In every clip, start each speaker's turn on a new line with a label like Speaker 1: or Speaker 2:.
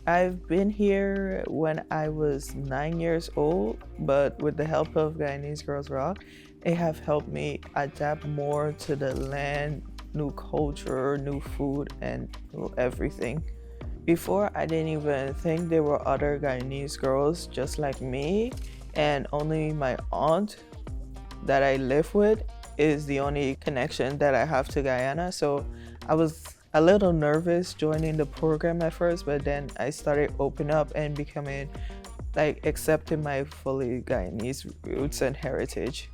Speaker 1: I've been here when I was 9 years old, but with the help of Guyanese Girls Rock, it have helped me adapt more to the land, new culture, new food, and everything. Before, I didn't even think there were other Guyanese girls just like me, and only my aunt that I live with is the only connection that I have to Guyana. So I was a little nervous joining the program at first, but then I started opening up and becoming like accepting my fully Guyanese roots and heritage.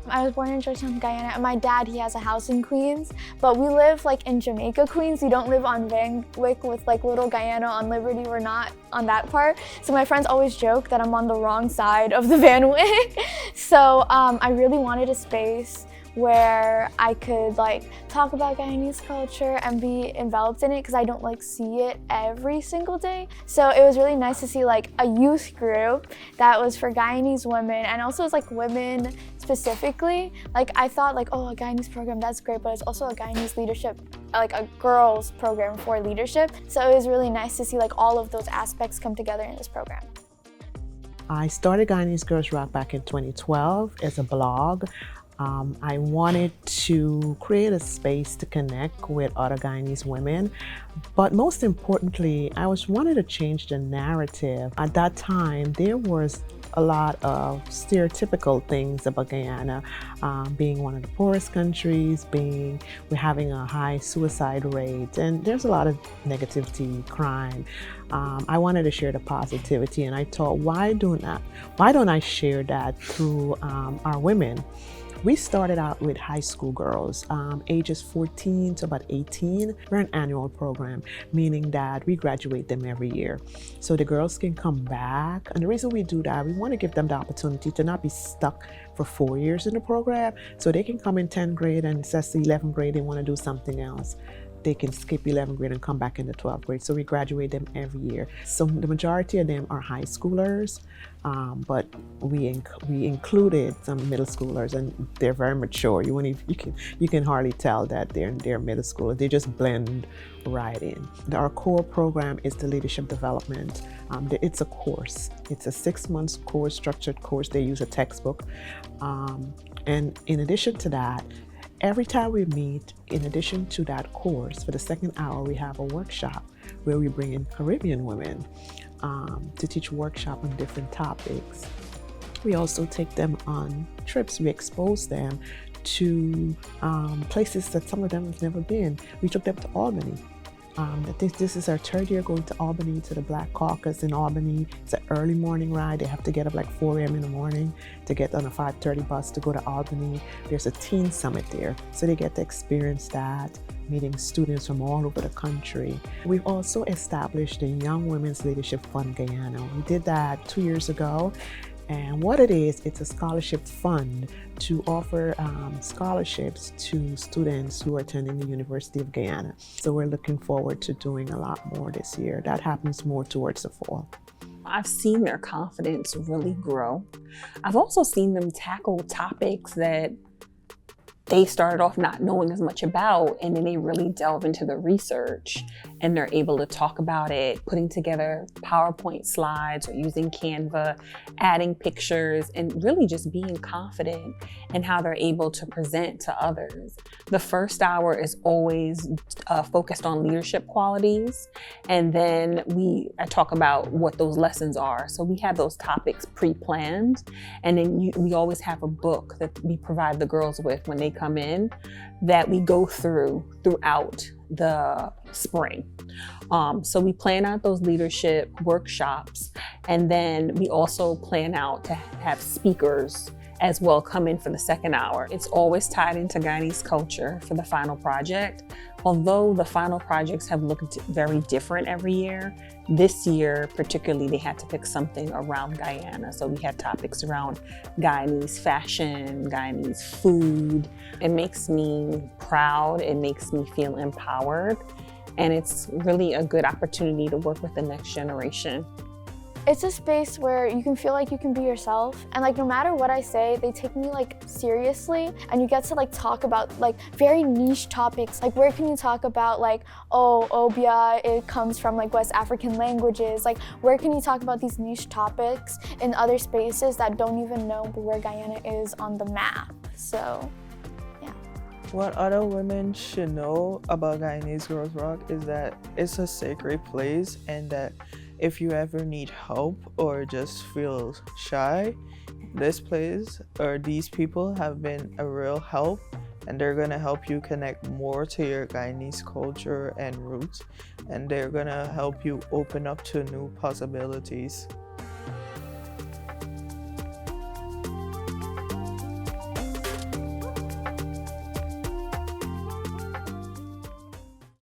Speaker 2: I was born in Georgetown, Guyana, and my dad, he has a house in Queens, but we live like in Jamaica, Queens. We don't live on Van Wyck with like Little Guyana on Liberty. We're not on that part. So my friends always joke that I'm on the wrong side of the Van Wyck. So I really wanted a space where I could like talk about Guyanese culture and be enveloped in it because I don't like see it every single day. So it was really nice to see like a youth group that was for Guyanese women, and also it's like women specifically. Like I thought like, oh, a Guyanese program, that's great, but it's also a Guyanese leadership, like a girls program for leadership. So it was really nice to see like all of those aspects come together in this program.
Speaker 3: I started Guyanese Girls Rock back in 2012 as a blog. I wanted to create a space to connect with other Guyanese women, but most importantly, I wanted to change the narrative. At that time, there was a lot of stereotypical things about Guyana, being one of the poorest countries, we're having a high suicide rate, and there's a lot of negativity, crime. I wanted to share the positivity, and I thought, why don't I share that through our women? We started out with high school girls, ages 14 to about 18. We're an annual program, meaning that we graduate them every year. So the girls can come back. And the reason we do that, we want to give them the opportunity to not be stuck for 4 years in the program. So they can come in 10th grade and that's the 11th grade, they want to do something else. They can skip 11th grade and come back in the 12th grade. So we graduate them every year. So the majority of them are high schoolers, but we included some middle schoolers, and they're very mature. You can hardly tell that they're middle schoolers. They just blend right in. Our core program is the leadership development. It's a course. It's a 6 months course, structured course. They use a textbook, and in addition to that, every time we meet, in addition to that course, for the second hour, we have a workshop where we bring in Caribbean women to teach workshop on different topics. We also take them on trips. We expose them to places that some of them have never been. We took them to Albany. This is our third year going to Albany, to the Black Caucus in Albany. It's an early morning ride. They have to get up like 4 a.m. in the morning to get on a 5:30 bus to go to Albany. There's a teen summit there, so they get to experience that, meeting students from all over the country. We've also established the Young Women's Leadership Fund Guyana. We did that 2 years ago. And what it is, it's a scholarship fund to offer scholarships to students who are attending the University of Guyana. So we're looking forward to doing a lot more this year. That happens more towards the fall.
Speaker 4: I've seen their confidence really grow. I've also seen them tackle topics that they started off not knowing as much about, and then they really delve into the research and they're able to talk about it, putting together PowerPoint slides or using Canva, adding pictures, and really just being confident in how they're able to present to others. The first hour is always focused on leadership qualities, and then I talk about what those lessons are. So we have those topics pre-planned, and then we always have a book that we provide the girls with when they come in that we go throughout the spring. So we plan out those leadership workshops, and then we also plan out to have speakers as well come in for the second hour. It's always tied into Guyanese culture for the final project. Although the final projects have looked very different every year, this year particularly they had to pick something around Guyana. So we had topics around Guyanese fashion, Guyanese food. It makes me proud, it makes me feel empowered, and it's really a good opportunity to work with the next generation.
Speaker 2: It's a space where you can feel like you can be yourself, and like no matter what I say, they take me like seriously, and you get to like talk about like very niche topics. Like where can you talk about like, oh, Obia, it comes from like West African languages. Like where can you talk about these niche topics in other spaces that don't even know where Guyana is on the map? So
Speaker 1: what other women should know about Guyanese Girls Rock is that it's a sacred place, and that if you ever need help or just feel shy, this place or these people have been a real help, and they're gonna help you connect more to your Guyanese culture and roots, and they're gonna help you open up to new possibilities.